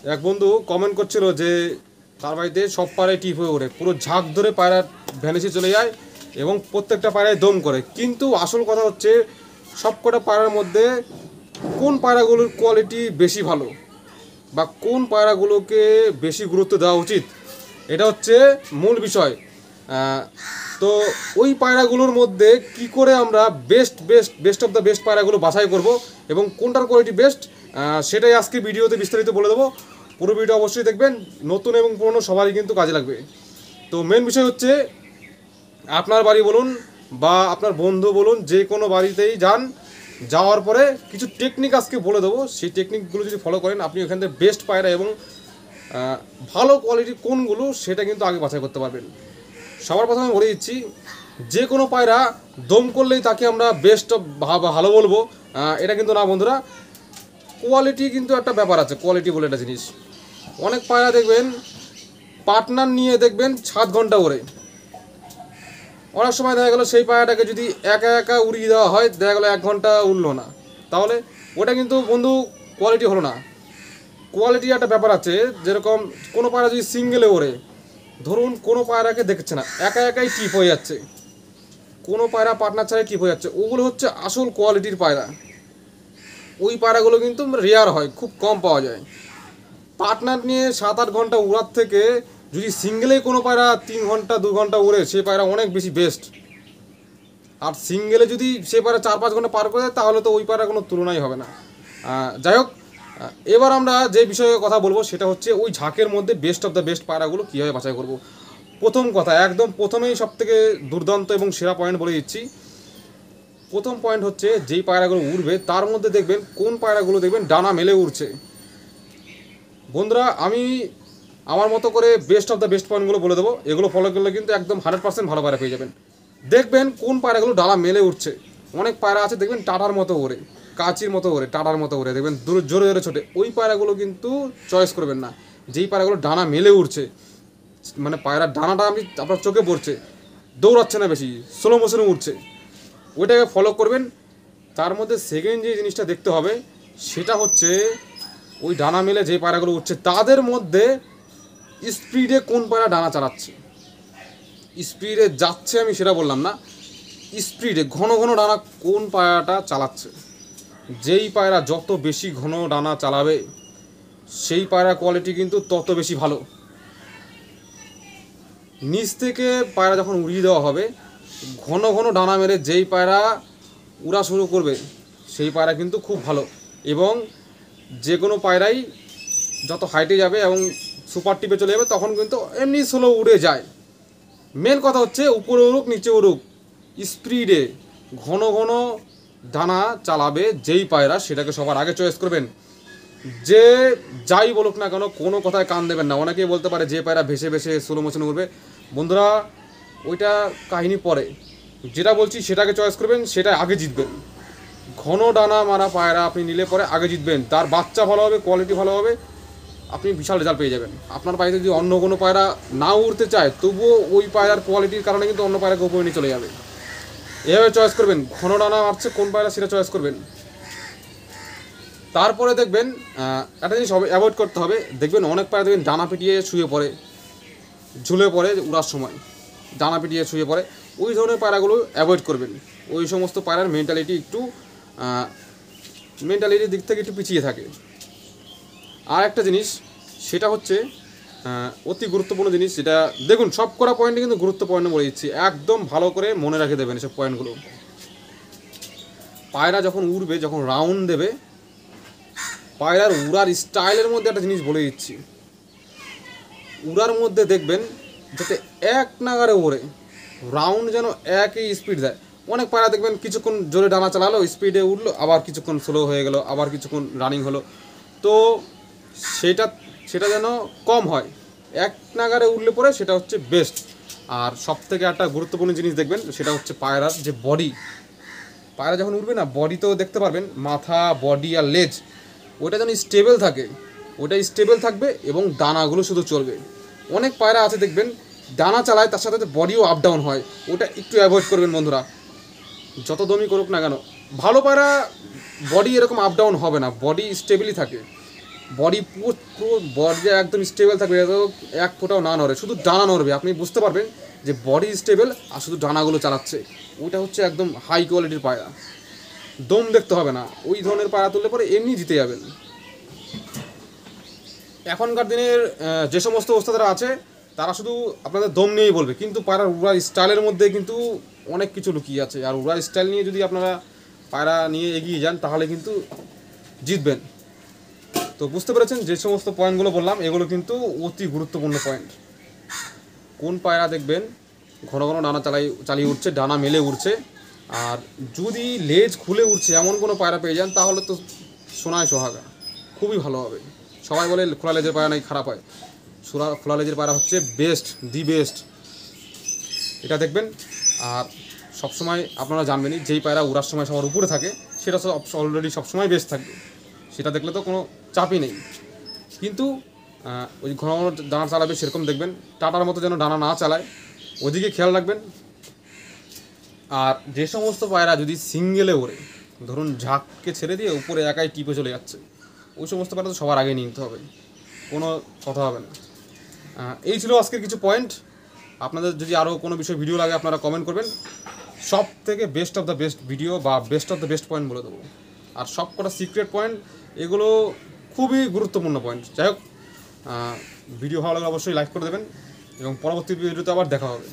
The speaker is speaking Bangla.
এক বন্ধু কমেন্ট করছিল যে তার বাড়িতে সব পায়রায় টিপ হয়ে ওঠে, পুরো ঝাঁক ধরে পায়রা ভ্যানিসে চলে যায় এবং প্রত্যেকটা পায়রায় দম করে। কিন্তু আসল কথা হচ্ছে সব কটা পায়রার মধ্যে কোন পায়রাগুলোর কোয়ালিটি বেশি ভালো বা কোন পায়রাগুলোকে বেশি গুরুত্ব দেওয়া উচিত, এটা হচ্ছে মূল বিষয়। তো ওই পায়রাগুলোর মধ্যে কি করে আমরা বেস্ট অফ দ্য বেস্ট পায়রাগুলো বাছাই করব এবং কোনটার কোয়ালিটি বেস্ট, সেটাই আজকে ভিডিওতে বিস্তারিত বলে দেবো। পুরো ভিডিও অবশ্যই দেখবেন, নতুন এবং পুরনো সবারই কিন্তু কাজে লাগবে। তো মেন বিষয় হচ্ছে আপনার বাড়ি বলুন বা আপনার বন্ধু বলুন, যে কোনো বাড়িতেই যান, যাওয়ার পরে কিছু টেকনিক আজকে বলে দেবো। সেই টেকনিকগুলো যদি ফলো করেন আপনি ওখান থেকে বেস্ট পায়রা এবং ভালো কোয়ালিটির কোনগুলো সেটা কিন্তু আগে বাছাই করতে পারবেন। সবার প্রথমে বলে দিচ্ছি, যে কোনো পায়রা দম করলেই তাকে আমরা বেস্ট অফ ভালো বলবো, এটা কিন্তু না বন্ধুরা। কোয়ালিটি কিন্তু একটা ব্যাপার আছে, কোয়ালিটি বলে একটা জিনিস। অনেক পায়রা দেখবেন পার্টনার নিয়ে দেখবেন 7 ঘন্টা ওড়ে, অনেক সময় দেখা গেলো সেই পায়রাটাকে যদি একা একা উড়িয়ে দেওয়া হয়, দেখা গেলো 1 ঘন্টা উড়লো না, তাহলে ওটা কিন্তু বন্ধু কোয়ালিটি হলো না। কোয়ালিটির একটা ব্যাপার আছে, যেরকম কোনো পায়রা যদি সিঙ্গেলে ওড়ে, ধরুন কোনো পায়রাকে দেখছে না, একা একাই টিপ হয়ে যাচ্ছে, কোনো পায়রা পার্টনার ছাড়াই টিপ হয়ে যাচ্ছে, ওগুলো হচ্ছে আসল কোয়ালিটির পায়রা। ওই পায়রাগুলো কিন্তু রেয়ার হয়, খুব কম পাওয়া যায়। পার্টনার নিয়ে 7-8 ঘন্টা উড়ার থেকে যদি সিঙ্গেলেই কোনো পায়রা 3 ঘন্টা 2 ঘন্টা উড়ে, সে পায়রা অনেক বেশি বেস্ট। আর সিঙ্গেলে যদি সে পায়রা 4-5 ঘন্টা পার করে দেয়, তাহলে তো ওই পায়রা কোনো তুলনাই হবে না। যাই হোক, এবার আমরা যে বিষয়ে কথা বলবো সেটা হচ্ছে ওই ঝাঁকের মধ্যে বেস্ট অফ দ্য বেস্ট পায়রাগুলো কীভাবে বাছাই করব। প্রথম কথা, একদম প্রথমেই সবথেকে দুর্দান্ত এবং সেরা পয়েন্ট বলে দিচ্ছি। প্রথম পয়েন্ট হচ্ছে, যেই পায়রাগুলো উড়বে তার মধ্যে দেখবেন কোন পায়রাগুলো দেখবেন ডানা মেলে উড়ছে। বন্ধুরা, আমি আমার মতো করে বেস্ট অফ দ্য বেস্ট পয়েন্টগুলো বলে দেবো, এগুলো ফলো করলে কিন্তু একদম 100% ভালো পায়রা পেয়ে যাবেন। দেখবেন কোন পায়রাগুলো ডানা মেলে উঠছে। অনেক পায়রা আছে দেখবেন টাটার মতো ওড়ে, কাচির মতো ওড়ে, টাটার মতো ওড়ে, দেখবেন জোরে জোরে ছোটে, ওই পায়রাগুলো কিন্তু চয়েস করবেন না। যেই পায়রাগুলো ডানা মেলে উঠছে, মানে পায়রার ডানাটা আপনার চোখে পড়ছে, দৌড়াচ্ছে না বেশি, স্লো মোশনে উঠছে, ওইটাকে ফলো করবেন। তার মধ্যে সেকেন্ড যে জিনিসটা দেখতে হবে সেটা হচ্ছে ওই ডানা মেলে যে পায়রাগুলো উঠছে তাদের মধ্যে স্পিডে কোন পায়রা ডানা চালাচ্ছে। স্পিডে যাচ্ছে আমি সেটা বললাম না, স্পিডে ঘন ঘন ডানা কোন পায়রাটা চালাচ্ছে। যেই পায়রা যত বেশি ঘন ডানা চালাবে সেই পায়রা কোয়ালিটি কিন্তু তত বেশি ভালো। নিচ থেকে পায়রা যখন উড়িয়ে দেওয়া হবে, ঘন ঘন ডানা মেরে যেই পায়রা উড়া শুরু করবে সেই পায়রা কিন্তু খুব ভালো। এবং যে কোনো পায়রাই যত হাইটে যাবে এবং সুপার টিপে চলে যাবে তখন কিন্তু এমনি স্লো উড়ে যায়। মেন কথা হচ্ছে উপরে উড়ুক নিচে উড়ুক, স্পিডে ঘন ঘন ডানা চালাবে যেই পায়রা সেটাকে সবার আগে চয়েস করবেন। যে যাই বলুক না কেন কোনো কথায় কান দেবেন না। অনেকেই বলতে পারে যে পায়রা ভেসে ভেসে স্লো মোশনে উড়বে, বন্ধুরা ওইটা কাহিনী পরে, যেটা বলছি সেটাকে চয়েস করবেন, সেটা আগে জিতবেন। ঘন ডানা মারা পায়রা আপনি নিলে পরে আগে জিতবেন, তার বাচ্চা ভালো হবে, কোয়ালিটি ভালো হবে, আপনি বিশাল রেজাল্ট পেয়ে যাবেন। আপনার বাড়িতে যদি অন্য কোনো পায়রা না উড়তে চায়, তবুও ওই পায়রার কোয়ালিটির কারণে কিন্তু অন্য পায়রাকে উপরে নিয়ে চলে যাবে। এভাবে চয়েস করবেন, ঘন ডানা মারছে কোন পায়রা সেটা চয়েস করবেন। তারপরে দেখবেন একটা জিনিস অ্যাভয়েড করতে হবে, দেখবেন অনেক পায়রা দেখবেন ডানা পিটিয়ে শুয়ে পড়ে, ঝুলে পড়ে উড়ার সময় ডানা পিটিয়ে শুয়ে পড়ে, ওই ধরনের পায়রাগুলো অ্যাভয়েড করবেন। ওই সমস্ত পায়রার মেন্টালিটির দিক থেকে একটু পিছিয়ে থাকে। আর একটা জিনিস সেটা হচ্ছে অতি গুরুত্বপূর্ণ জিনিস, যেটা দেখুন সব করা পয়েন্টে কিন্তু গুরুত্ব পয়েন্ট বলে দিচ্ছি, একদম ভালো করে মনে রেখে দেবেন এসব পয়েন্টগুলো। পায়রা যখন উড়বে, যখন রাউন্ড দেবে, পায়রার উড়ার স্টাইলের মধ্যে একটা জিনিস বলে দিচ্ছি। উড়ার মধ্যে দেখবেন যাতে এক নাগারে ওড়ে, রাউন্ড যেন একই স্পিড দেয়। অনেক পায়রা দেখবেন কিছুক্ষণ জোরে ডানা চালালো, স্পিডে উঠলো, আবার কিছুক্ষণ স্লো হয়ে গেলো, আবার কিছুক্ষণ রানিং হলো, তো সেটা যেন কম হয়, এক নাগারে উঠলে পরে সেটা হচ্ছে বেস্ট। আর সব থেকে একটা গুরুত্বপূর্ণ জিনিস দেখবেন, সেটা হচ্ছে পায়রার যে বডি। পায়রা যখন উঠবে না, বডিতেও দেখতে পারবেন মাথা, বডি আর লেজ, ওটা যেন স্টেবল থাকে, ওটা স্টেবল থাকবে এবং ডানাগুলো শুধু চলবে। অনেক পায়রা আছে দেখবেন ডানা চালায় তার সাথে বডিও আপ ডাউন হয়, ওটা একটু অ্যাভয়েড করবেন বন্ধুরা। যত দমই করুক না কেন, ভালো পায়রা বডি এরকম আপ ডাউন হবে না, বডি স্টেবলই থাকে। বডি পুরো পুরো বডি একদম স্টেবল থাকবে, এক ফোঁটাও না নড়ে, শুধু ডানা নড়বে, আপনি বুঝতে পারবেন যে বডি স্টেবল আর শুধু ডানাগুলো চালাচ্ছে। ওইটা হচ্ছে একদম হাই কোয়ালিটির পায়রা, দম দেখতে হবে না। ওই ধরনের পায়রা তুললে পরে এমনি জিতে যাবেন। এখনকার দিনের যে সমস্ত ওস্তাদরা আছে তারা শুধু আপনাদের দম নিয়েই বলবে, কিন্তু পায়রার উড়ার স্টাইলের মধ্যে কিন্তু অনেক কিছু লুকিয়ে আছে। আর উড়ার স্টাইল নিয়ে যদি আপনারা পায়রা নিয়ে এগিয়ে যান তাহলে কিন্তু জিতবেন। তো বুঝতে পেরেছেন যে সমস্ত পয়েন্টগুলো বললাম এগুলো কিন্তু অতি গুরুত্বপূর্ণ পয়েন্ট। কোন পায়রা দেখবেন ঘন ঘন ডানা চালিয়ে উঠছে, ডানা মেলে উঠছে, আর যদি লেজ খুলে উঠছে এমন কোনো পায়রা পেয়ে যান তাহলে তো সোনায় সোহাগা, খুবই ভালো হবে। সবাই বলে খোলা লেজের পায়রা নাকি খারাপ হয়, খোলা লেজের পায়রা হচ্ছে বেস্ট, দি বেস্ট, এটা দেখবেন। আর সবসময় আপনারা জানবেনই যেই পায়রা উড়ার সময় সবার উপরে থাকে সেটা অলরেডি সবসময় বেস্ট থাকবে, সেটা দেখলে তো কোনো চাপই নেই। কিন্তু ওই ঘন ঘন ডানা চালাবে সেরকম দেখবেন, টাটার মতো যেন ডানা না চালায়, ওদিকে খেয়াল রাখবেন। আর যে সমস্ত পায়রা যদি সিঙ্গেলে ওড়ে, ধরুন ঝাঁককে ছেড়ে দিয়ে উপরে একাই টিপে চলে যাচ্ছে, ওই সমস্ত পায়রা তো সবার আগে নিতে হবে, কোনো কথা হবে না। এই ছিল আজকের কিছু পয়েন্ট। আপনাদের যদি আরও কোনো বিষয় ভিডিও লাগে আপনারা কমেন্ট করবেন, সব থেকে best of the best video বা best of the best point বলে দেবো। আর সব কটা সিক্রেট পয়েন্ট, এগুলো খুবই গুরুত্বপূর্ণ পয়েন্ট। যাই হোক, ভিডিও ভালো লাগলে অবশ্যই লাইক করে দেবেন এবং পরবর্তী ভিডিওতে আবার দেখা হবে।